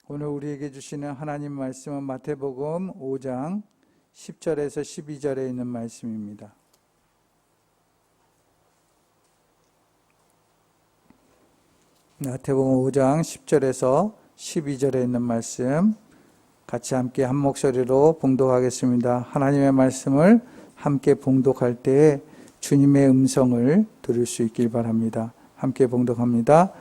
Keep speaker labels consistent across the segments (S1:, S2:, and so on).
S1: 오늘 우리에게 주시는 하나님 말씀은 마태복음 5장 10절에서 12절에 있는 말씀입니다. 마태복음 5장 10절에서 12절에 있는 말씀 같이 함께 한 목소리로 봉독하겠습니다. 하나님의 말씀을 함께 봉독할 때에 주님의 음성을 들을 수 있길 바랍니다. 함께 봉독합니다.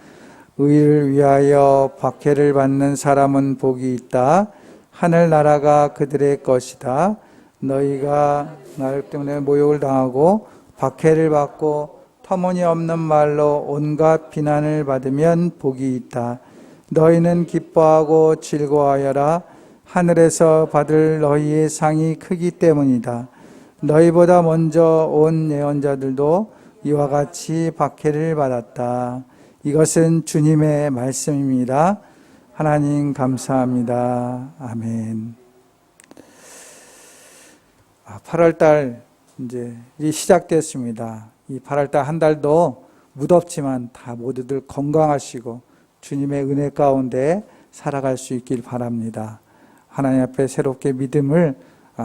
S1: 의를 위하여 박해를 받는 사람은 복이 있다. 하늘나라가 그들의 것이다. 너희가 나를 때문에 모욕을 당하고 박해를 받고 터무니없는 말로 온갖 비난을 받으면 복이 있다. 너희는 기뻐하고 즐거워하여라. 하늘에서 받을 너희의 상이 크기 때문이다. 너희보다 먼저 온 예언자들도 이와 같이 박해를 받았다. 이것은 주님의 말씀입니다. 하나님 감사합니다. 아멘. 8월달 이제 시작됐습니다. 이 8월달 한 달도 무덥지만 다 모두들 건강하시고 주님의 은혜 가운데 살아갈 수 있길 바랍니다. 하나님 앞에 새롭게 믿음을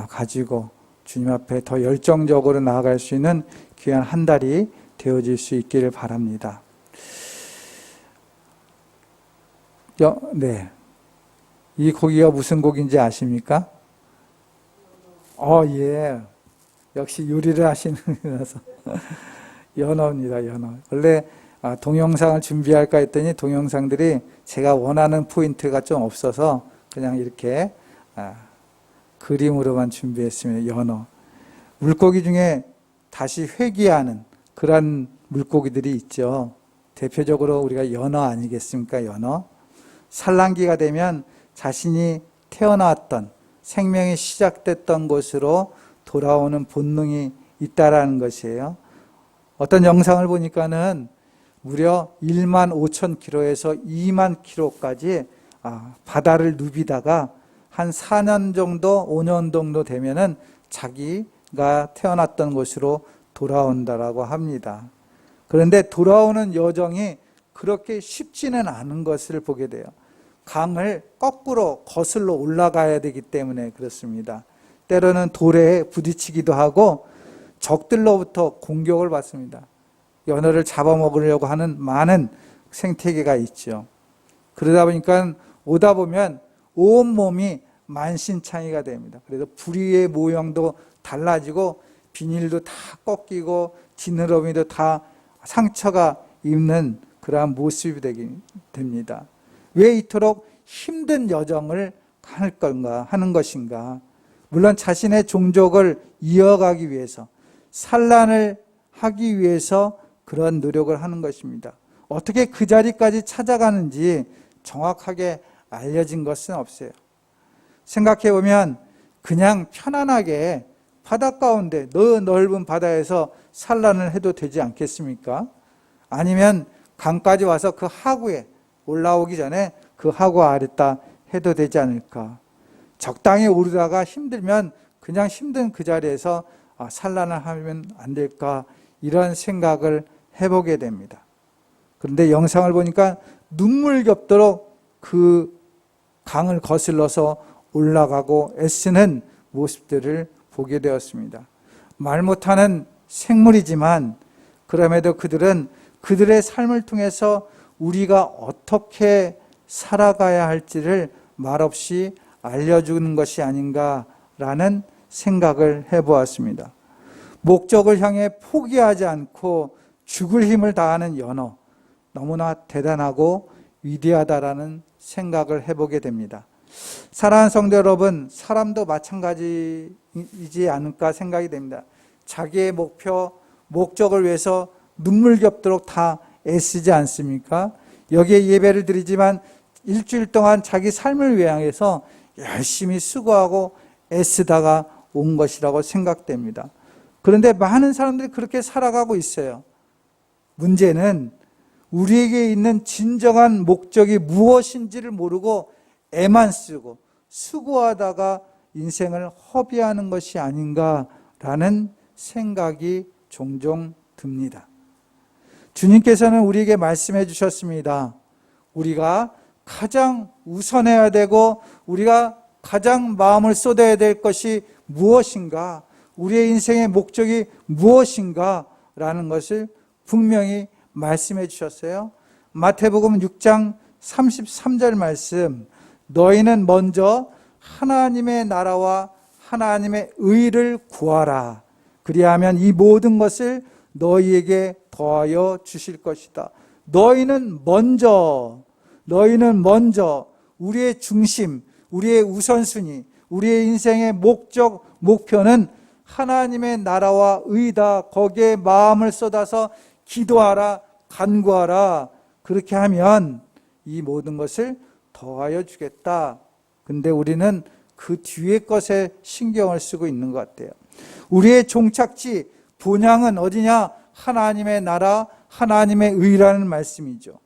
S1: 가지고 주님 앞에 더 열정적으로 나아갈 수 있는 귀한 한 달이 되어질 수 있기를 바랍니다. 네. 이 곡이가 무슨 곡인지 아십니까? 예. 역시 요리를 하시는 분이라서. 연어입니다, 연어. 원래 동영상을 준비할까 했더니 동영상들이 제가 원하는 포인트가 좀 없어서 그냥 이렇게 그림으로만 준비했습니다. 연어. 물고기 중에 다시 회귀하는 그런 물고기들이 있죠. 대표적으로 우리가 연어 아니겠습니까? 연어. 산란기가 되면 자신이 태어났던 생명이 시작됐던 곳으로 돌아오는 본능이 있다라는 것이에요. 어떤 영상을 보니까는 무려 1만 5천 킬로에서 2만 킬로까지 바다를 누비다가 한 4년 정도, 5년 정도 되면은 자기가 태어났던 곳으로 돌아온다라고 합니다. 그런데 돌아오는 여정이 그렇게 쉽지는 않은 것을 보게 돼요. 강을 거꾸로 거슬러 올라가야 되기 때문에 그렇습니다. 때로는 돌에 부딪히기도 하고 적들로부터 공격을 받습니다. 연어를 잡아먹으려고 하는 많은 생태계가 있죠. 그러다 보니까 오다 보면 온몸이 만신창이가 됩니다. 그래서 부리의 모형도 달라지고 비닐도 다 꺾이고 지느러미도 다 상처가 입는 그러한 모습이 됩니다. 왜 이토록 힘든 여정을 하는 것인가? 물론 자신의 종족을 이어가기 위해서, 산란을 하기 위해서 그런 노력을 하는 것입니다. 어떻게 그 자리까지 찾아가는지 정확하게 알려진 것은 없어요. 생각해 보면 그냥 편안하게 바닷가운데 넓은 바다에서 산란을 해도 되지 않겠습니까? 아니면 강까지 와서 그 하구에 올라오기 전에 그 하구 아래다 해도 되지 않을까? 적당히 오르다가 힘들면 그냥 힘든 그 자리에서 산란을 하면 안 될까? 이런 생각을 해보게 됩니다. 그런데 영상을 보니까 눈물겹도록 그 강을 거슬러서 올라가고 애쓰는 모습들을 보게 되었습니다. 말 못하는 생물이지만 그럼에도 그들은 그들의 삶을 통해서 우리가 어떻게 살아가야 할지를 말없이 알려주는 것이 아닌가라는 생각을 해보았습니다. 목적을 향해 포기하지 않고 죽을 힘을 다하는 연어, 너무나 대단하고 위대하다라는 생각을 해보게 됩니다. 사랑하는 성도 여러분, 사람도 마찬가지이지 않을까 생각이 됩니다. 자기의 목적을 위해서 눈물겹도록 다 애쓰지 않습니까? 여기에 예배를 드리지만 일주일 동안 자기 삶을 위해서 열심히 수고하고 애쓰다가 온 것이라고 생각됩니다. 그런데 많은 사람들이 그렇게 살아가고 있어요. 문제는 우리에게 있는 진정한 목적이 무엇인지를 모르고 애만 쓰고 수고하다가 인생을 허비하는 것이 아닌가라는 생각이 종종 듭니다. 주님께서는 우리에게 말씀해 주셨습니다. 우리가 가장 우선해야 되고 우리가 가장 마음을 쏟아야 될 것이 무엇인가, 우리의 인생의 목적이 무엇인가 라는 것을 분명히 말씀해 주셨어요. 마태복음 6장 33절 말씀, 너희는 먼저 하나님의 나라와 하나님의 의를 구하라. 그리하면 이 모든 것을 너희에게 더하여 주실 것이다. 너희는 먼저 우리의 중심, 우리의 우선순위, 우리의 인생의 목적, 목표는 하나님의 나라와 의다. 거기에 마음을 쏟아서 기도하라, 간구하라. 그렇게 하면 이 모든 것을 더하여 주겠다. 근데 우리는 그 뒤에 것에 신경을 쓰고 있는 것 같아요. 우리의 종착지, 본향은 어디냐? 하나님의 나라, 하나님의 의라는 말씀이죠.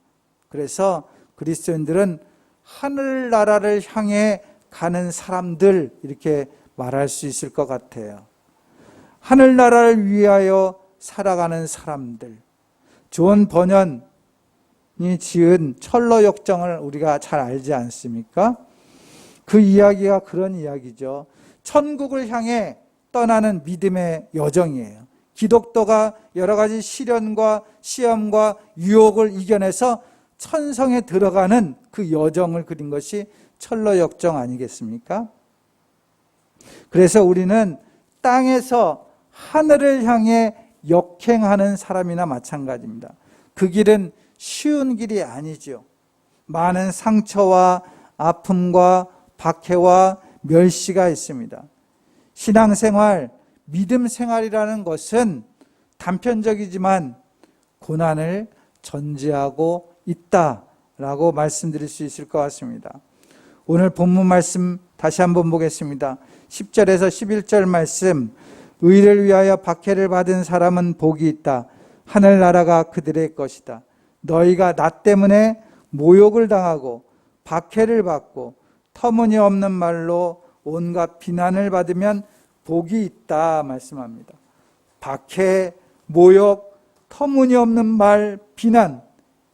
S1: 그래서 그리스도인들은 하늘나라를 향해 가는 사람들, 이렇게 말할 수 있을 것 같아요. 하늘나라를 위하여 살아가는 사람들. 존 버년이 지은 철로 역정을 우리가 잘 알지 않습니까? 그 이야기가 그런 이야기죠. 천국을 향해 떠나는 믿음의 여정이에요. 기독교가 여러 가지 시련과 시험과 유혹을 이겨내서 천성에 들어가는 그 여정을 그린 것이 철로 역정 아니겠습니까? 그래서 우리는 땅에서 하늘을 향해 역행하는 사람이나 마찬가지입니다. 그 길은 쉬운 길이 아니죠. 많은 상처와 아픔과 박해와 멸시가 있습니다. 신앙생활, 믿음 생활이라는 것은 단편적이지만 고난을 전제하고 있다라고 말씀드릴 수 있을 것 같습니다. 오늘 본문 말씀 다시 한번 보겠습니다. 10절에서 11절 말씀, 의를 위하여 박해를 받은 사람은 복이 있다. 하늘나라가 그들의 것이다. 너희가 나 때문에 모욕을 당하고 박해를 받고 터무니없는 말로 온갖 비난을 받으면 복이 있다 말씀합니다. 박해, 모욕, 터무니없는 말, 비난,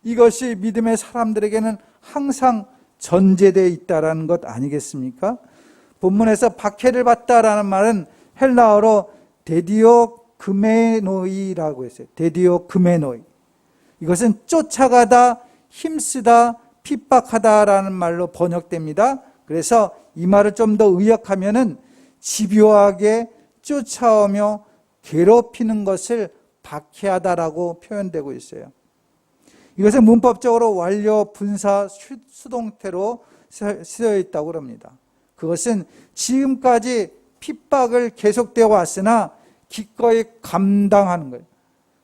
S1: 이것이 믿음의 사람들에게는 항상 전제되어 있다는 것 아니겠습니까? 본문에서 박해를 받다라는 말은 헬라어로 데디오크메노이라고 했어요. 데디오크메노이. 이것은 쫓아가다, 힘쓰다, 핍박하다라는 말로 번역됩니다. 그래서 이 말을 좀 더 의역하면은 집요하게 쫓아오며 괴롭히는 것을 박해하다라고 표현되고 있어요. 이것은 문법적으로 완료 분사 수동태로 쓰여 있다고 합니다. 그것은 지금까지 핍박을 계속되어 왔으나 기꺼이 감당하는 거예요.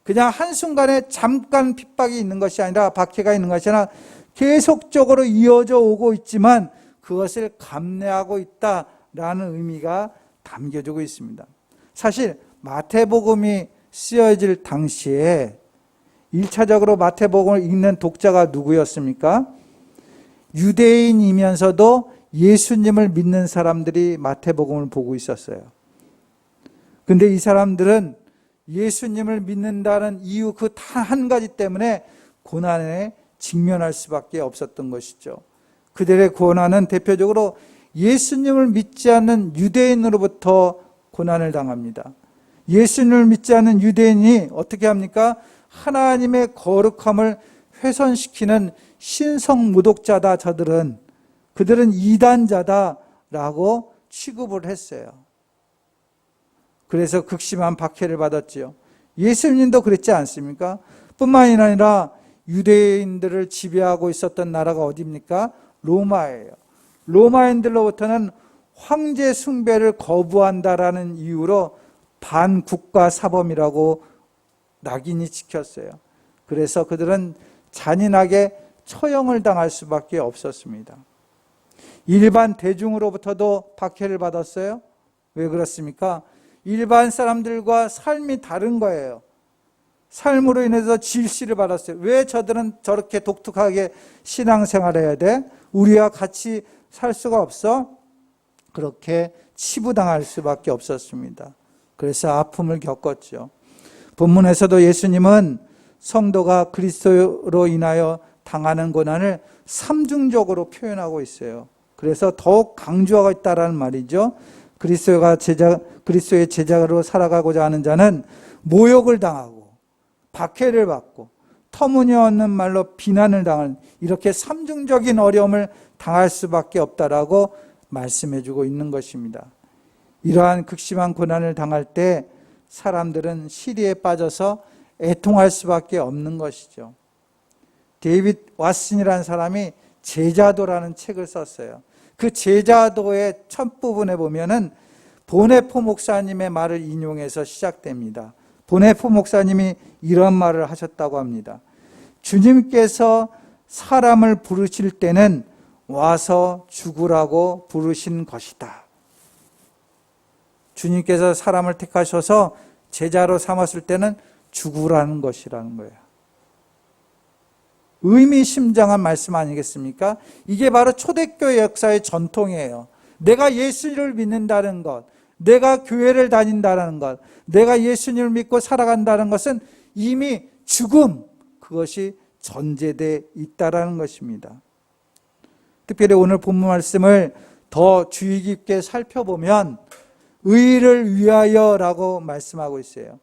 S1: 그냥 한순간에 잠깐 핍박이 있는 것이 아니라, 박해가 있는 것이 아니라 계속적으로 이어져 오고 있지만 그것을 감내하고 있다라는 의미가 담겨지고 있습니다. 사실 마태복음이 쓰여질 당시에 1차적으로 마태복음을 읽는 독자가 누구였습니까? 유대인이면서도 예수님을 믿는 사람들이 마태복음을 보고 있었어요. 근데 이 사람들은 예수님을 믿는다는 이유 그 단 한 가지 때문에 고난에 직면할 수밖에 없었던 것이죠. 그들의 고난은 대표적으로 예수님을 믿지 않는 유대인으로부터 고난을 당합니다. 예수님을 믿지 않는 유대인이 어떻게 합니까? 하나님의 거룩함을 훼손시키는 신성모독자다. 그들은 이단자다라고 취급을 했어요. 그래서 극심한 박해를 받았지요. 예수님도 그랬지 않습니까? 뿐만이 아니라 유대인들을 지배하고 있었던 나라가 어디입니까? 로마예요. 로마인들로부터는 황제 숭배를 거부한다라는 이유로 반국가 사범이라고 낙인이 찍혔어요. 그래서 그들은 잔인하게 처형을 당할 수밖에 없었습니다. 일반 대중으로부터도 박해를 받았어요. 왜 그렇습니까? 일반 사람들과 삶이 다른 거예요. 삶으로 인해서 질시를 받았어요. 왜 저들은 저렇게 독특하게 신앙생활을 해야 돼? 우리와 같이 살 수가 없어? 그렇게 치부당할 수밖에 없었습니다. 그래서 아픔을 겪었죠. 본문에서도 예수님은 성도가 그리스도로 인하여 당하는 고난을 삼중적으로 표현하고 있어요. 그래서 더욱 강조하고 있다라는 말이죠. 그리스도의 제자로 살아가고자 하는 자는 모욕을 당하고 박해를 받고 터무니없는 말로 비난을 당하는 이렇게 삼중적인 어려움을 당할 수밖에 없다라고 말씀해주고 있는 것입니다. 이러한 극심한 고난을 당할 때 사람들은 시리에 빠져서 애통할 수밖에 없는 것이죠. 데이빗 왓슨이라는 사람이 제자도라는 책을 썼어요. 그 제자도의 첫 부분에 보면은 보네포 목사님의 말을 인용해서 시작됩니다. 보네포 목사님이 이런 말을 하셨다고 합니다. 주님께서 사람을 부르실 때는 와서 죽으라고 부르신 것이다. 주님께서 사람을 택하셔서 제자로 삼았을 때는 죽으라는 것이라는 거예요. 의미심장한 말씀 아니겠습니까? 이게 바로 초대교회 역사의 전통이에요. 내가 예수를 믿는다는 것, 내가 교회를 다닌다는 것, 내가 예수님을 믿고 살아간다는 것은 이미 죽음, 그것이 전제되어 있다는 것입니다. 특별히 오늘 본문 말씀을 더 주의 깊게 살펴보면 의를 위하여라고 말씀하고 있어요.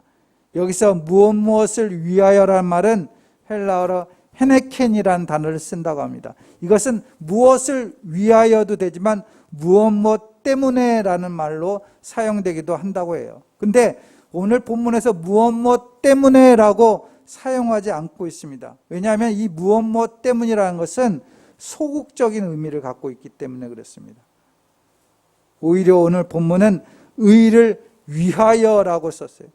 S1: 여기서 무엇을 위하여라는 말은 헬라어로 헤네켄이라는 단어를 쓴다고 합니다. 이것은 무엇을 위하여도 되지만 무엇 때문에라는 말로 사용되기도 한다고 해요. 근데 오늘 본문에서 무엇 때문에라고 사용하지 않고 있습니다. 왜냐하면 이 무엇 때문이라는 것은 소극적인 의미를 갖고 있기 때문에 그렇습니다. 오히려 오늘 본문은 의를 위하여라고 썼어요.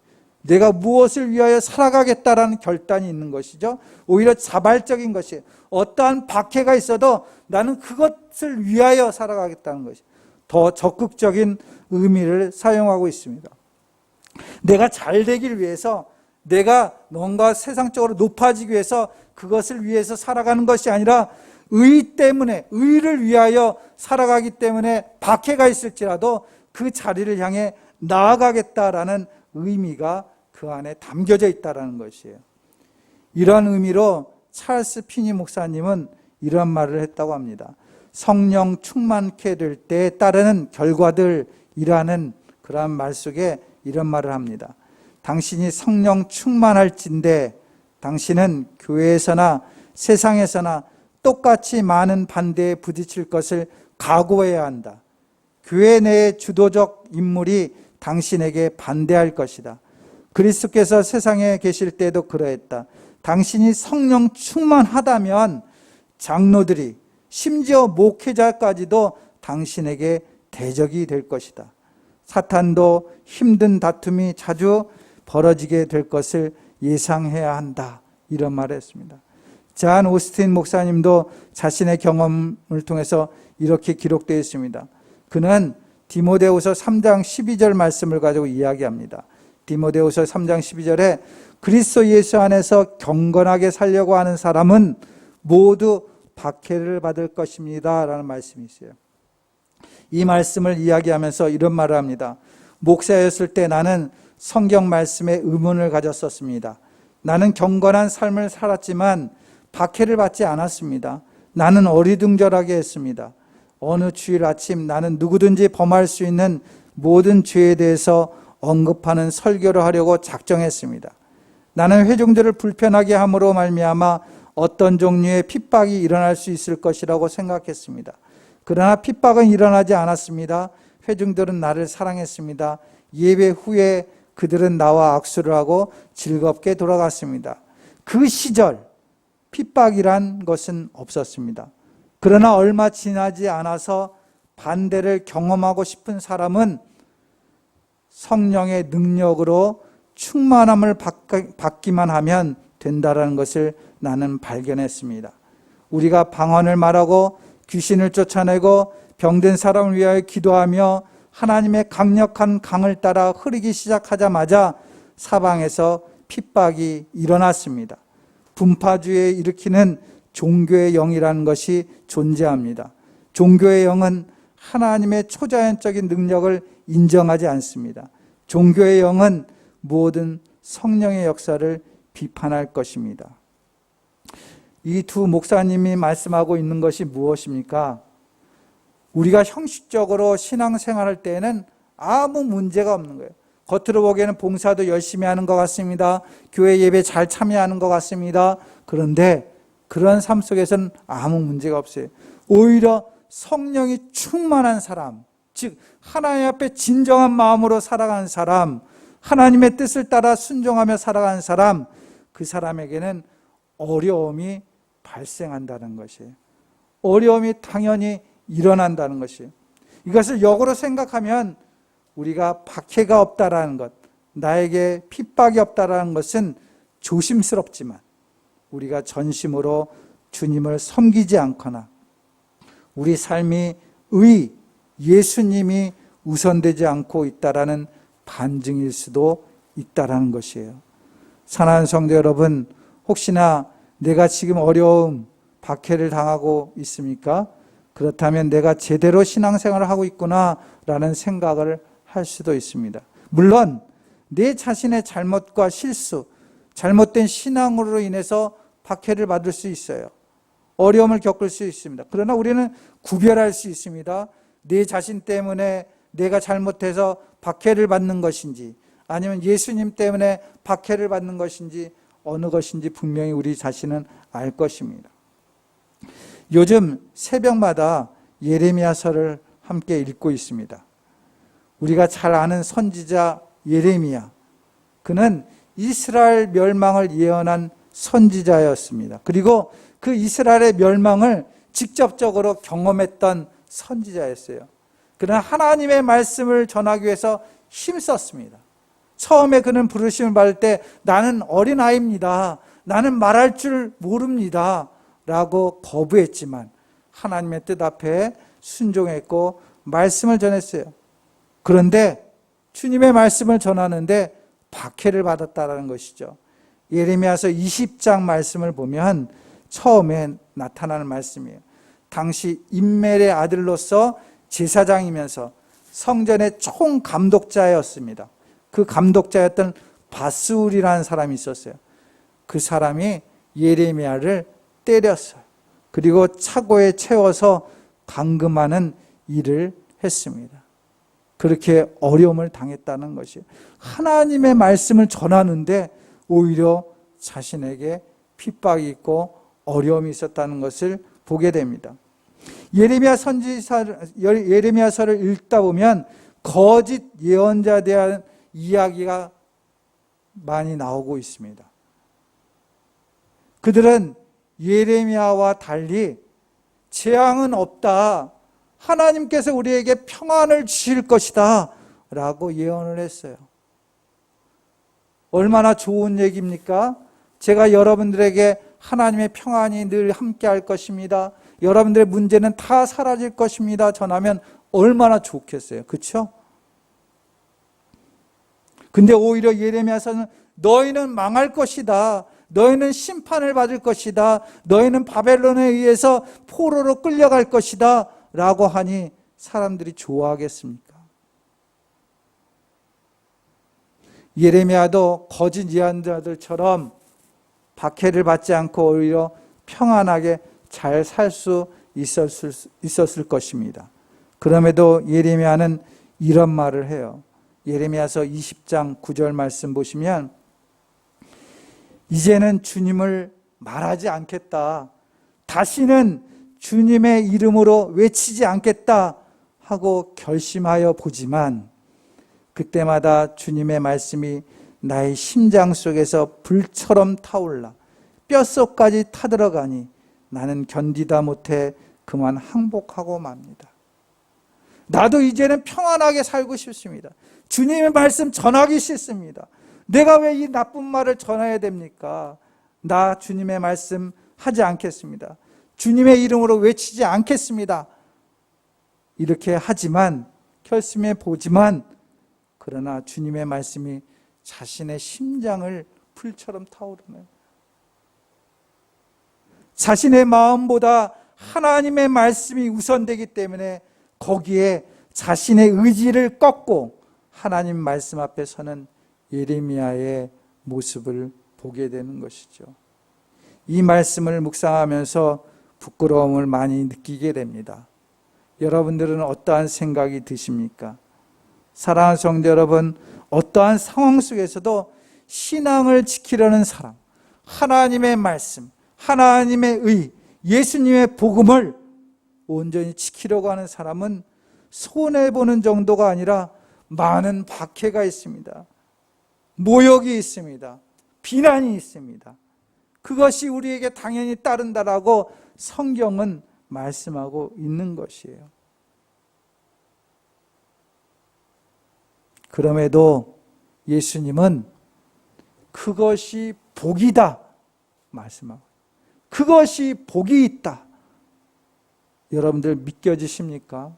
S1: 내가 무엇을 위하여 살아가겠다라는 결단이 있는 것이죠. 오히려 자발적인 것이에요. 어떠한 박해가 있어도 나는 그것을 위하여 살아가겠다는 것이 더 적극적인 의미를 사용하고 있습니다. 내가 잘 되길 위해서, 내가 뭔가 세상적으로 높아지기 위해서 그것을 위해서 살아가는 것이 아니라 의 때문에, 의를 위하여 살아가기 때문에 박해가 있을지라도 그 자리를 향해 나아가겠다라는 의미가 그 안에 담겨져 있다는 것이에요. 이런 의미로 찰스 피니 목사님은 이런 말을 했다고 합니다. 성령 충만케 될 때에 따르는 결과들이라는 그런 말 속에 이런 말을 합니다. 당신이 성령 충만할진대 당신은 교회에서나 세상에서나 똑같이 많은 반대에 부딪힐 것을 각오해야 한다. 교회 내의 주도적 인물이 당신에게 반대할 것이다. 그리스도께서 세상에 계실 때도 그러했다. 당신이 성령 충만하다면 장로들이 심지어 목회자까지도 당신에게 대적이 될 것이다. 사탄도 힘든 다툼이 자주 벌어지게 될 것을 예상해야 한다. 이런 말을 했습니다. 잔 오스틴 목사님도 자신의 경험을 통해서 이렇게 기록되어 있습니다. 그는 디모데후서 3장 12절 말씀을 가지고 이야기합니다. 디모데후서 3장 12절에 그리스도 예수 안에서 경건하게 살려고 하는 사람은 모두 박해를 받을 것입니다. 라는 말씀이 있어요. 이 말씀을 이야기하면서 이런 말을 합니다. 목사였을 때 나는 성경 말씀에 의문을 가졌었습니다. 나는 경건한 삶을 살았지만 박해를 받지 않았습니다. 나는 어리둥절하게 했습니다. 어느 주일 아침 나는 누구든지 범할 수 있는 모든 죄에 대해서 언급하는 설교를 하려고 작정했습니다. 나는 회중들을 불편하게 함으로 말미암아 어떤 종류의 핍박이 일어날 수 있을 것이라고 생각했습니다. 그러나 핍박은 일어나지 않았습니다. 회중들은 나를 사랑했습니다. 예배 후에 그들은 나와 악수를 하고 즐겁게 돌아갔습니다. 그 시절 핍박이란 것은 없었습니다. 그러나 얼마 지나지 않아서 반대를 경험하고 싶은 사람은 성령의 능력으로 충만함을 받기만 하면 된다는 것을 나는 발견했습니다. 우리가 방언을 말하고 귀신을 쫓아내고 병든 사람을 위하여 기도하며 하나님의 강력한 강을 따라 흐르기 시작하자마자 사방에서 핍박이 일어났습니다. 분파주의에 일으키는 종교의 영이라는 것이 존재합니다. 종교의 영은 하나님의 초자연적인 능력을 인정하지 않습니다. 종교의 영은 모든 성령의 역사를 비판할 것입니다. 이 두 목사님이 말씀하고 있는 것이 무엇입니까? 우리가 형식적으로 신앙생활할 때에는 아무 문제가 없는 거예요. 겉으로 보기에는 봉사도 열심히 하는 것 같습니다. 교회 예배 잘 참여하는 것 같습니다. 그런데 그런 삶 속에서는 아무 문제가 없어요. 오히려 성령이 충만한 사람, 즉 하나님 앞에 진정한 마음으로 살아가는 사람, 하나님의 뜻을 따라 순종하며 살아가는 사람, 그 사람에게는 어려움이 발생한다는 것이에요. 어려움이 당연히 일어난다는 것이에요. 이것을 역으로 생각하면 우리가 박해가 없다라는 것, 나에게 핍박이 없다라는 것은 조심스럽지만 우리가 전심으로 주님을 섬기지 않거나 우리 삶이 예수님이 우선되지 않고 있다라는 반증일 수도 있다라는 것이에요. 사랑하는 성도 여러분, 혹시나 내가 지금 어려움, 박해를 당하고 있습니까? 그렇다면 내가 제대로 신앙생활을 하고 있구나라는 생각을 할 수도 있습니다. 물론 내 자신의 잘못과 실수, 잘못된 신앙으로 인해서 박해를 받을 수 있어요. 어려움을 겪을 수 있습니다. 그러나 우리는 구별할 수 있습니다. 내 자신 때문에 내가 잘못해서 박해를 받는 것인지 아니면 예수님 때문에 박해를 받는 것인지 어느 것인지 분명히 우리 자신은 알 것입니다. 요즘 새벽마다 예레미야서를 함께 읽고 있습니다. 우리가 잘 아는 선지자 예레미야, 그는 이스라엘 멸망을 예언한 선지자였습니다. 그리고 그 이스라엘의 멸망을 직접적으로 경험했던 선지자였어요. 그러나 하나님의 말씀을 전하기 위해서 힘썼습니다. 처음에 그는 부르심을 받을 때 나는 어린아이입니다. 나는 말할 줄 모릅니다. 라고 거부했지만 하나님의 뜻 앞에 순종했고 말씀을 전했어요. 그런데 주님의 말씀을 전하는데 박해를 받았다는 것이죠. 예레미야서 20장 말씀을 보면 처음에 나타나는 말씀이에요. 당시 임멜의 아들로서 제사장이면서 성전의 총감독자였습니다. 그 감독자였던 바스울이라는 사람이 있었어요. 그 사람이 예레미야를 때렸어요. 그리고 차고에 채워서 감금하는 일을 했습니다. 그렇게 어려움을 당했다는 것이에요. 하나님의 말씀을 전하는데 오히려 자신에게 핍박이 있고 어려움이 있었다는 것을 보게 됩니다. 예레미야서를 읽다 보면 거짓 예언자에 대한 이야기가 많이 나오고 있습니다. 그들은 예레미야와 달리 재앙은 없다, 하나님께서 우리에게 평안을 주실 것이다 라고 예언을 했어요. 얼마나 좋은 얘기입니까? 제가 여러분들에게 하나님의 평안이 늘 함께 할 것입니다, 여러분들의 문제는 다 사라질 것입니다 전하면 얼마나 좋겠어요. 그렇죠? 근데 오히려 예레미야서는 너희는 망할 것이다, 너희는 심판을 받을 것이다, 너희는 바벨론에 의해서 포로로 끌려갈 것이다 라고 하니 사람들이 좋아하겠습니까? 예레미야도 거짓 예언자들처럼 박해를 받지 않고 오히려 평안하게 잘 살 수 있었을 것입니다. 그럼에도 예레미야는 이런 말을 해요. 예레미야서 20장 9절 말씀 보시면 이제는 주님을 말하지 않겠다, 다시는 주님의 이름으로 외치지 않겠다 하고 결심하여 보지만 그때마다 주님의 말씀이 나의 심장 속에서 불처럼 타올라 뼛속까지 타들어가니 나는 견디다 못해 그만 항복하고 맙니다. 나도 이제는 평안하게 살고 싶습니다. 주님의 말씀 전하기 싫습니다. 내가 왜 이 나쁜 말을 전해야 됩니까? 나 주님의 말씀 하지 않겠습니다. 주님의 이름으로 외치지 않겠습니다. 이렇게 하지만 결심해 보지만 그러나 주님의 말씀이 자신의 심장을 불처럼 타오르네요. 자신의 마음보다 하나님의 말씀이 우선되기 때문에 거기에 자신의 의지를 꺾고 하나님 말씀 앞에 서는 예레미야의 모습을 보게 되는 것이죠. 이 말씀을 묵상하면서 부끄러움을 많이 느끼게 됩니다. 여러분들은 어떠한 생각이 드십니까? 사랑하는 성도 여러분, 어떠한 상황 속에서도 신앙을 지키려는 사람, 하나님의 말씀, 하나님의 의, 예수님의 복음을 온전히 지키려고 하는 사람은 손해보는 정도가 아니라 많은 박해가 있습니다. 모욕이 있습니다. 비난이 있습니다. 그것이 우리에게 당연히 따른다라고 성경은 말씀하고 있는 것이에요. 그럼에도 예수님은 그것이 복이다 말씀하고, 그것이 복이 있다. 여러분들 믿겨지십니까?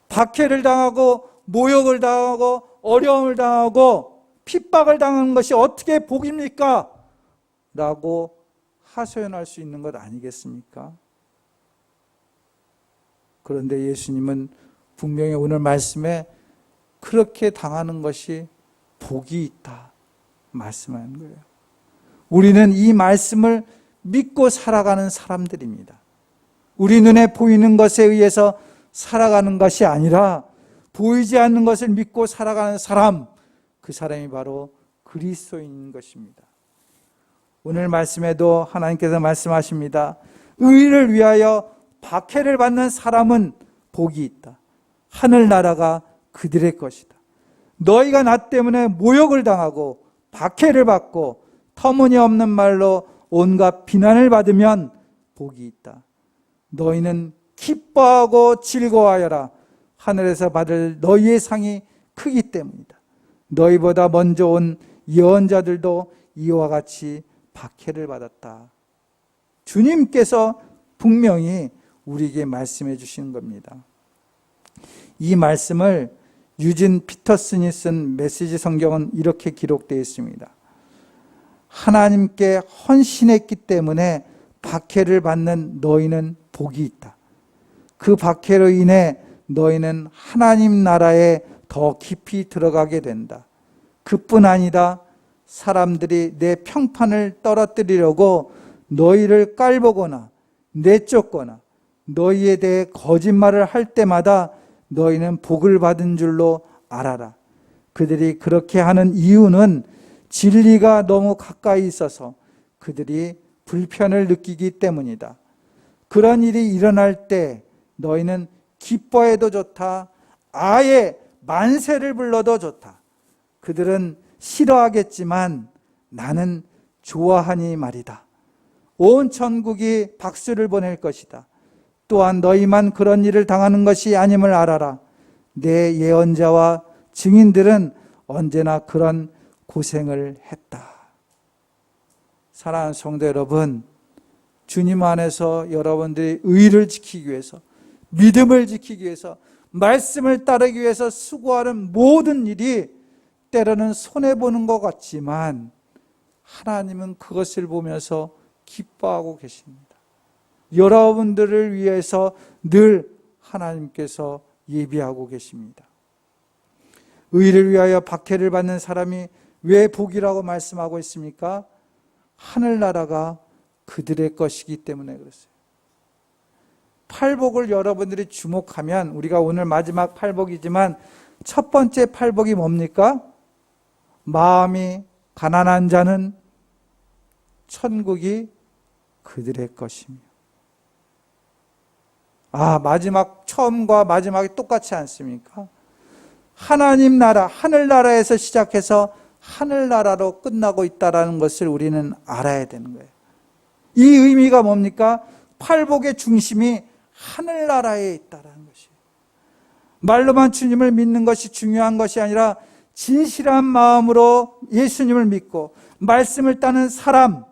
S1: 박해를 당하고 모욕을 당하고 어려움을 당하고 핍박을 당하는 것이 어떻게 복입니까? 라고 하소연할 수 있는 것 아니겠습니까? 그런데 예수님은 분명히 오늘 말씀에 그렇게 당하는 것이 복이 있다 말씀하는 거예요. 우리는 이 말씀을 믿고 살아가는 사람들입니다. 우리 눈에 보이는 것에 의해서 살아가는 것이 아니라 보이지 않는 것을 믿고 살아가는 사람, 그 사람이 바로 그리스도인인 것입니다. 오늘 말씀에도 하나님께서 말씀하십니다. 의를 위하여 박해를 받는 사람은 복이 있다. 하늘나라가 그들의 것이다. 너희가 나 때문에 모욕을 당하고 박해를 받고 터무니없는 말로 온갖 비난을 받으면 복이 있다. 너희는 기뻐하고 즐거워하여라. 하늘에서 받을 너희의 상이 크기 때문이다. 너희보다 먼저 온 예언자들도 이와 같이 박해를 받았다. 주님께서 분명히 우리에게 말씀해 주시는 겁니다. 이 말씀을 유진 피터슨이 쓴 메시지 성경은 이렇게 기록되어 있습니다. 하나님께 헌신했기 때문에 박해를 받는 너희는 복이 있다. 그 박해로 인해 너희는 하나님 나라에 더 깊이 들어가게 된다. 그뿐 아니다. 사람들이 내 평판을 떨어뜨리려고 너희를 깔보거나 내쫓거나 너희에 대해 거짓말을 할 때마다 너희는 복을 받은 줄로 알아라. 그들이 그렇게 하는 이유는 진리가 너무 가까이 있어서 그들이 불편을 느끼기 때문이다. 그런 일이 일어날 때 너희는 기뻐해도 좋다. 아예 만세를 불러도 좋다. 그들은 싫어하겠지만 나는 좋아하니 말이다. 온 천국이 박수를 보낼 것이다. 또한 너희만 그런 일을 당하는 것이 아님을 알아라. 내 예언자와 증인들은 언제나 그런 고생을 했다. 사랑하는 성도 여러분, 주님 안에서 여러분들이 의를 지키기 위해서, 믿음을 지키기 위해서, 말씀을 따르기 위해서 수고하는 모든 일이 때로는 손해보는 것 같지만 하나님은 그것을 보면서 기뻐하고 계십니다. 여러분들을 위해서 늘 하나님께서 예비하고 계십니다. 의를 위하여 박해를 받는 사람이 왜 복이라고 말씀하고 있습니까? 하늘나라가 그들의 것이기 때문에 그렇어요. 팔복을 여러분들이 주목하면, 우리가 오늘 마지막 팔복이지만 첫 번째 팔복이 뭡니까? 마음이 가난한 자는 천국이 그들의 것이며. 마지막, 처음과 마지막이 똑같지 않습니까? 하나님 나라, 하늘나라에서 시작해서 하늘나라로 끝나고 있다는 것을 우리는 알아야 되는 거예요. 이 의미가 뭡니까? 팔복의 중심이 하늘나라에 있다는 것이에요. 말로만 주님을 믿는 것이 중요한 것이 아니라 진실한 마음으로 예수님을 믿고 말씀을 따는 사람,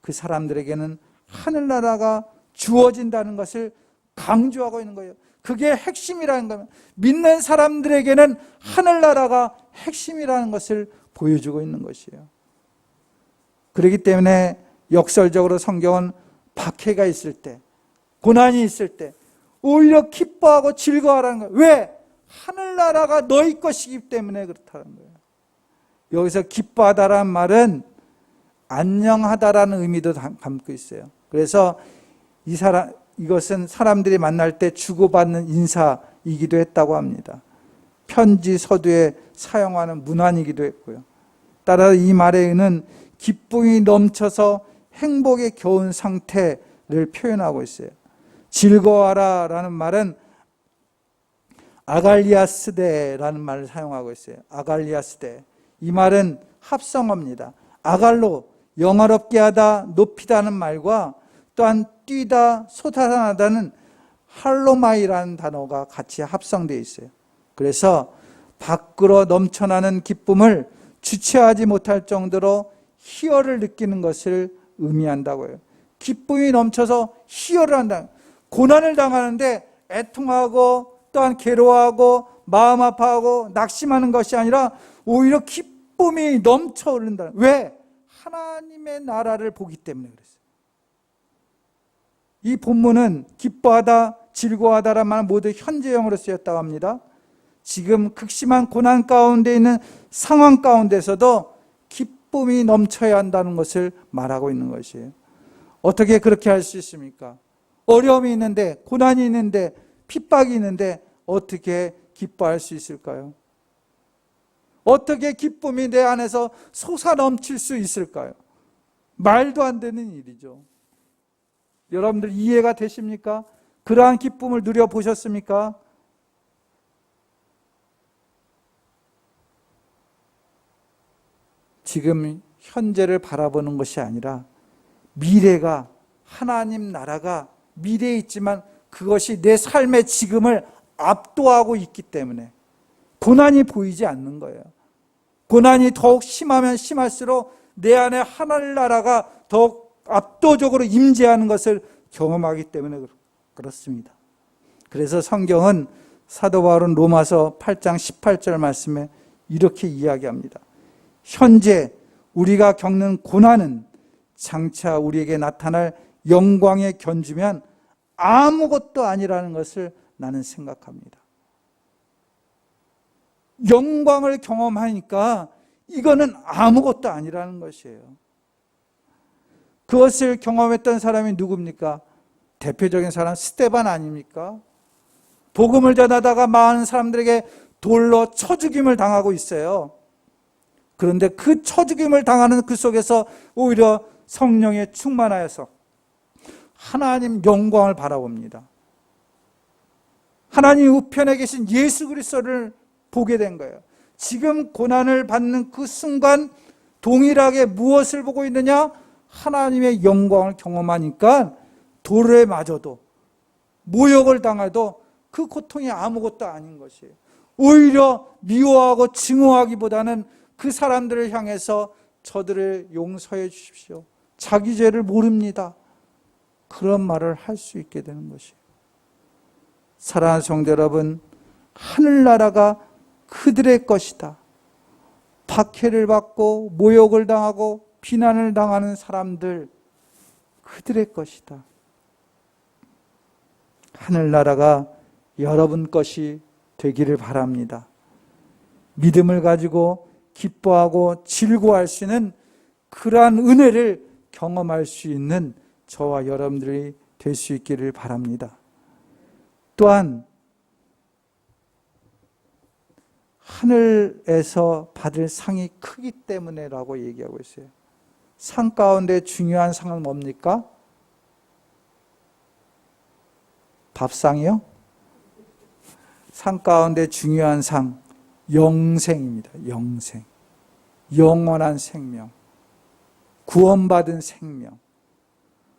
S1: 그 사람들에게는 하늘나라가 주어진다는 것을 강조하고 있는 거예요. 그게 핵심이라는 겁니다. 믿는 사람들에게는 하늘나라가 핵심이라는 것을 보여주고 있는 것이에요. 그렇기 때문에 역설적으로 성경은 박해가 있을 때, 고난이 있을 때 오히려 기뻐하고 즐거워하라는 거예요. 왜? 하늘나라가 너희 것이기 때문에 그렇다는 거예요. 여기서 기뻐하다라는 말은 안녕하다라는 의미도 담고 있어요. 그래서 이것은 사람들이 만날 때 주고받는 인사이기도 했다고 합니다. 편지, 서두에 사용하는 문안이기도 했고요. 따라 이 말에는 기쁨이 넘쳐서 행복에 겨운 상태를 표현하고 있어요. 즐거워하라 라는 말은 아갈리아스데라는 말을 사용하고 있어요. 아갈리아스데. 이 말은 합성어입니다. 아갈로, 영화롭게 하다, 높이다는 말과 또한 뛰다, 솟아나다는 할로마이라는 단어가 같이 합성되어 있어요. 그래서 밖으로 넘쳐나는 기쁨을 주체하지 못할 정도로 희열을 느끼는 것을 의미한다고요. 기쁨이 넘쳐서 희열을 한다. 고난을 당하는데 애통하고 또한 괴로워하고 마음 아파하고 낙심하는 것이 아니라 오히려 기쁨이 넘쳐 흐른다. 왜? 하나님의 나라를 보기 때문에 그랬어요. 이 본문은 기뻐하다, 즐거워하다란 말은 모두 현재형으로 쓰였다고 합니다. 지금 극심한 고난 가운데 있는 상황 가운데서도 기쁨이 넘쳐야 한다는 것을 말하고 있는 것이에요. 어떻게 그렇게 할 수 있습니까? 어려움이 있는데, 고난이 있는데, 핍박이 있는데 어떻게 기뻐할 수 있을까요? 어떻게 기쁨이 내 안에서 솟아넘칠 수 있을까요? 말도 안 되는 일이죠. 여러분들 이해가 되십니까? 그러한 기쁨을 누려보셨습니까? 지금 현재를 바라보는 것이 아니라 미래가, 하나님 나라가 미래에 있지만 그것이 내 삶의 지금을 압도하고 있기 때문에 고난이 보이지 않는 거예요. 고난이 더욱 심하면 심할수록 내 안에 하나님 나라가 더욱 압도적으로 임재하는 것을 경험하기 때문에 그렇습니다. 그래서 성경은 사도 바울은 로마서 8장 18절 말씀에 이렇게 이야기합니다. 현재 우리가 겪는 고난은 장차 우리에게 나타날 영광에 견주면 아무것도 아니라는 것을 나는 생각합니다. 영광을 경험하니까 이거는 아무것도 아니라는 것이에요. 그것을 경험했던 사람이 누굽니까? 대표적인 사람 스데반 아닙니까? 복음을 전하다가 많은 사람들에게 돌로 쳐 죽임을 당하고 있어요. 그런데 그 쳐 죽임을 당하는 그 속에서 오히려 성령에 충만하여서 하나님 영광을 바라봅니다. 하나님 우편에 계신 예수 그리스도를 보게 된 거예요. 지금 고난을 받는 그 순간 동일하게 무엇을 보고 있느냐? 하나님의 영광을 경험하니까 돌에 맞아도 모욕을 당해도 그 고통이 아무것도 아닌 것이에요. 오히려 미워하고 증오하기보다는 그 사람들을 향해서 저들을 용서해 주십시오. 자기 죄를 모릅니다. 그런 말을 할 수 있게 되는 것이에요. 사랑하는 성도 여러분, 하늘나라가 그들의 것이다. 박해를 받고 모욕을 당하고 비난을 당하는 사람들, 그들의 것이다. 하늘나라가 여러분 것이 되기를 바랍니다. 믿음을 가지고 기뻐하고 즐거워할 수 있는 그러한 은혜를 경험할 수 있는 저와 여러분들이 될 수 있기를 바랍니다. 또한 하늘에서 받을 상이 크기 때문에라고 얘기하고 있어요. 상 가운데 중요한 상은 뭡니까? 밥상이요? 상 가운데 중요한 상, 영생입니다. 영생. 영원한 생명. 구원받은 생명.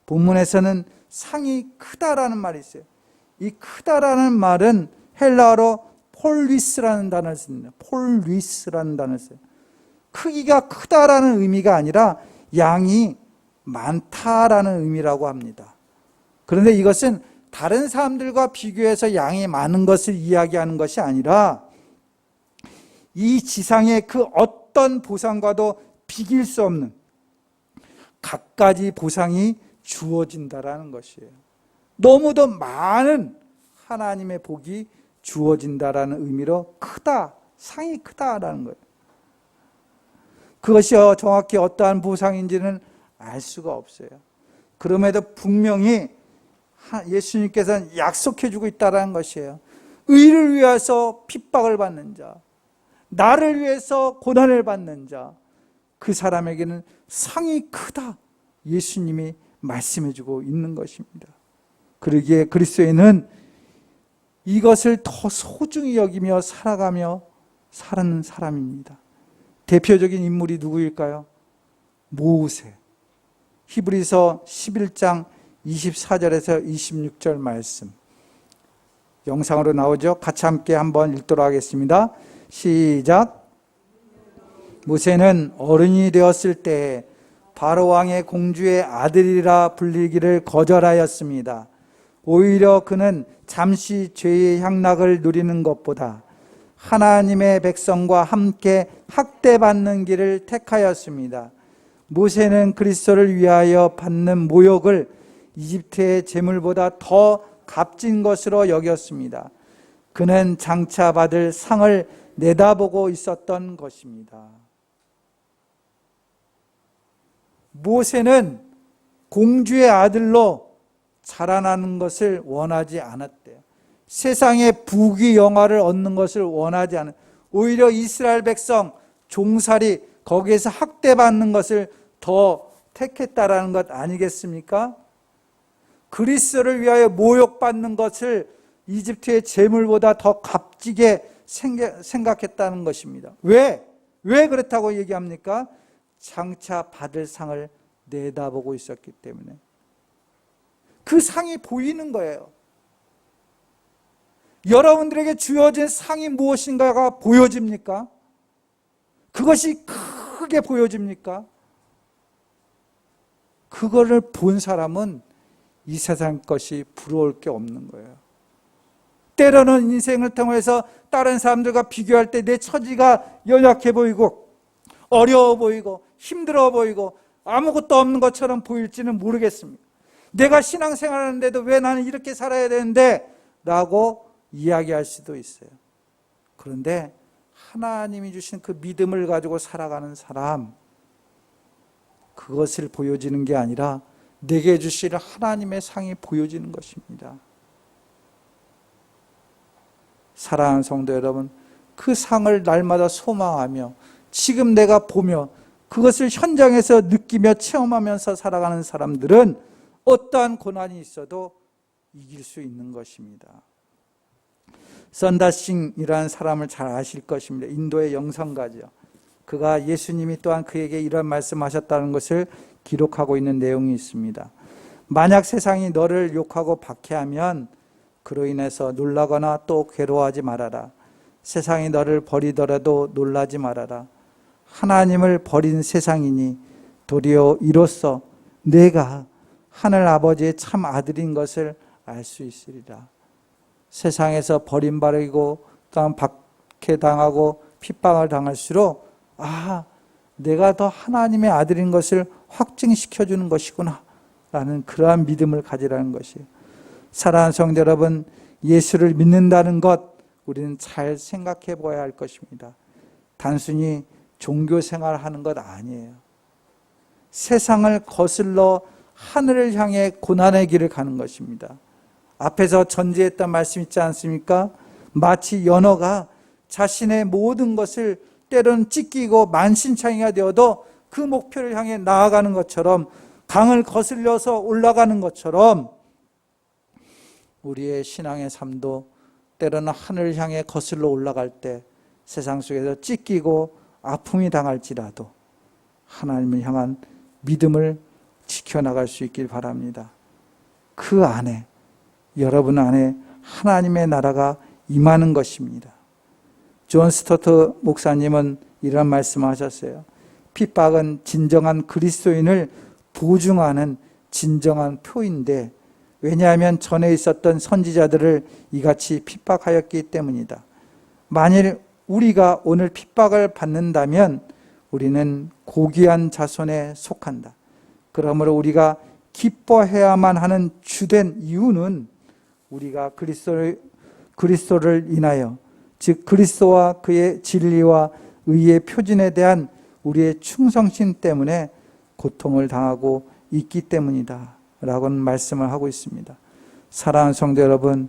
S1: 본문에서는 상이 크다라는 말이 있어요. 이 크다라는 말은 헬라어로 폴리스라는 단어를 씁니다. 폴리스라는 단어를 써요. 크기가 크다라는 의미가 아니라 양이 많다라는 의미라고 합니다. 그런데 이것은 다른 사람들과 비교해서 양이 많은 것을 이야기하는 것이 아니라 이 지상의 그 어떤 보상과도 비길 수 없는 갖가지 보상이 주어진다라는 것이에요. 너무도 많은 하나님의 복이 주어진다라는 의미로 크다, 상이 크다라는 거예요. 그것이 정확히 어떠한 보상인지는 알 수가 없어요. 그럼에도 분명히 예수님께서는 약속해 주고 있다는 것이에요. 의를 위해서 핍박을 받는 자, 나를 위해서 고난을 받는 자, 그 사람에게는 상이 크다. 예수님이 말씀해 주고 있는 것입니다. 그러기에 그리스도인은 이것을 더 소중히 여기며 살아가며 사는 사람입니다. 대표적인 인물이 누구일까요? 모세. 히브리서 11장 24절에서 26절 말씀. 영상으로 나오죠? 같이 함께 한번 읽도록 하겠습니다. 시작. 모세는 어른이 되었을 때 바로 왕의 공주의 아들이라 불리기를 거절하였습니다. 오히려 그는 잠시 죄의 향락을 누리는 것보다 하나님의 백성과 함께 학대받는 길을 택하였습니다. 모세는 그리스도를 위하여 받는 모욕을 이집트의 재물보다 더 값진 것으로 여겼습니다. 그는 장차 받을 상을 내다보고 있었던 것입니다. 모세는 공주의 아들로 자라나는 것을 원하지 않았대요. 세상의 부귀 영화를 얻는 것을 원하지 않은, 오히려 이스라엘 백성 종살이 거기에서 학대받는 것을 더 택했다라는 것 아니겠습니까? 그리스도를 위하여 모욕받는 것을 이집트의 재물보다 더 값지게 생각했다는 것입니다. 왜 그렇다고 얘기합니까? 장차 받을 상을 내다보고 있었기 때문에. 그 상이 보이는 거예요. 여러분들에게 주어진 상이 무엇인가가 보여집니까? 그것이 크게 보여집니까? 그거를 본 사람은 이 세상 것이 부러울 게 없는 거예요. 때로는 인생을 통해서 다른 사람들과 비교할 때 내 처지가 연약해 보이고 어려워 보이고 힘들어 보이고 아무것도 없는 것처럼 보일지는 모르겠습니다. 내가 신앙생활 하는데도 왜 나는 이렇게 살아야 되는데? 라고 이야기할 수도 있어요. 그런데 하나님이 주신 그 믿음을 가지고 살아가는 사람, 그것을 보여지는 게 아니라 내게 주실 하나님의 상이 보여지는 것입니다. 사랑하는 성도 여러분, 그 상을 날마다 소망하며 지금 내가 보며 그것을 현장에서 느끼며 체험하면서 살아가는 사람들은 어떠한 고난이 있어도 이길 수 있는 것입니다. 선다싱이라는 사람을 잘 아실 것입니다. 인도의 영성가죠. 그가 예수님이 또한 그에게 이런 말씀하셨다는 것을 기록하고 있는 내용이 있습니다. 만약 세상이 너를 욕하고 박해하면 그로 인해서 놀라거나 또 괴로워하지 말아라. 세상이 너를 버리더라도 놀라지 말아라. 하나님을 버린 세상이니 도리어 이로써 내가 하늘 아버지의 참 아들인 것을 알 수 있으리라. 세상에서 버림받고 또한 박해당하고 핍박을 당할수록 내가 더 하나님의 아들인 것을 확증시켜주는 것이구나 라는 그러한 믿음을 가지라는 것이에요. 사랑하는 성도 여러분, 예수를 믿는다는 것 우리는 잘 생각해 보아야 할 것입니다. 단순히 종교 생활하는 것 아니에요. 세상을 거슬러 하늘을 향해 고난의 길을 가는 것입니다. 앞에서 전제했던 말씀 있지 않습니까? 마치 연어가 자신의 모든 것을 때로는 찢기고 만신창이가 되어도 그 목표를 향해 나아가는 것처럼, 강을 거슬려서 올라가는 것처럼 우리의 신앙의 삶도 때로는 하늘을 향해 거슬러 올라갈 때 세상 속에서 찢기고 아픔이 당할지라도 하나님을 향한 믿음을 지켜나갈 수 있길 바랍니다. 그 안에, 여러분 안에 하나님의 나라가 임하는 것입니다. 존 스토트 목사님은 이런 말씀을 하셨어요. 핍박은 진정한 그리스도인을 보증하는 진정한 표인데, 왜냐하면 전에 있었던 선지자들을 이같이 핍박하였기 때문이다. 만일 우리가 오늘 핍박을 받는다면 우리는 고귀한 자손에 속한다. 그러므로 우리가 기뻐해야만 하는 주된 이유는 우리가 그리스도를 인하여, 즉 그리스도와 그의 진리와 의의 표준에 대한 우리의 충성심 때문에 고통을 당하고 있기 때문이다 라고는 말씀을 하고 있습니다. 사랑하는 성도 여러분,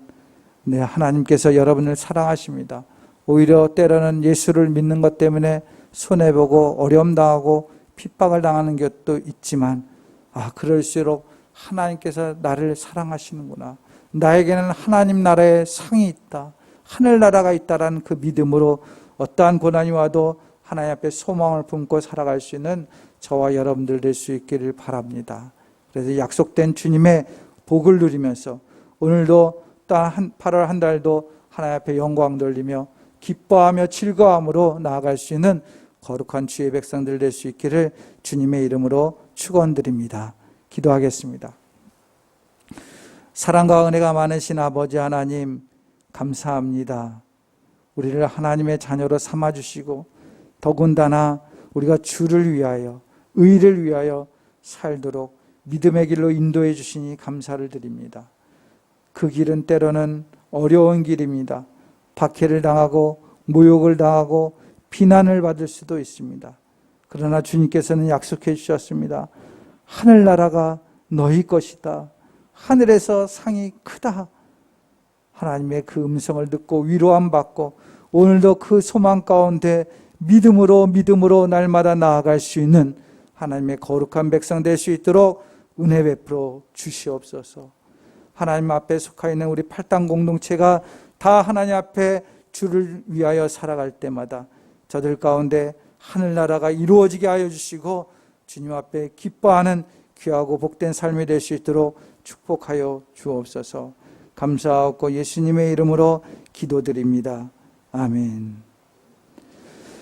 S1: 네, 하나님께서 여러분을 사랑하십니다. 오히려 때로는 예수를 믿는 것 때문에 손해보고 어려움 당하고 핍박을 당하는 것도 있지만, 그럴수록 하나님께서 나를 사랑하시는구나, 나에게는 하나님 나라의 상이 있다, 하늘나라가 있다라는 그 믿음으로 어떠한 고난이 와도 하나님 앞에 소망을 품고 살아갈 수 있는 저와 여러분들 될 수 있기를 바랍니다. 그래서 약속된 주님의 복을 누리면서 오늘도 또 8월 한 달도 하나님 앞에 영광 돌리며 기뻐하며 즐거움으로 나아갈 수 있는 거룩한 주의 백성들 될 수 있기를 주님의 이름으로 축원드립니다. 기도하겠습니다. 사랑과 은혜가 많으신 아버지 하나님, 감사합니다. 우리를 하나님의 자녀로 삼아주시고 더군다나 우리가 주를 위하여, 의를 위하여 살도록 믿음의 길로 인도해 주시니 감사를 드립니다. 그 길은 때로는 어려운 길입니다. 박해를 당하고 모욕을 당하고 비난을 받을 수도 있습니다. 그러나 주님께서는 약속해 주셨습니다. 하늘나라가 너희 것이다. 하늘에서 상이 크다. 하나님의 그 음성을 듣고 위로함 받고 오늘도 그 소망 가운데 믿음으로 날마다 나아갈 수 있는 하나님의 거룩한 백성 될 수 있도록 은혜 베풀어 주시옵소서. 하나님 앞에 속하 있는 우리 팔당 공동체가 다 하나님 앞에 주를 위하여 살아갈 때마다 저들 가운데 하늘나라가 이루어지게 하여 주시고 주님 앞에 기뻐하는 귀하고 복된 삶이 될 수 있도록 축복하여 주옵소서. 감사하고 예수님의 이름으로 기도드립니다. 아멘.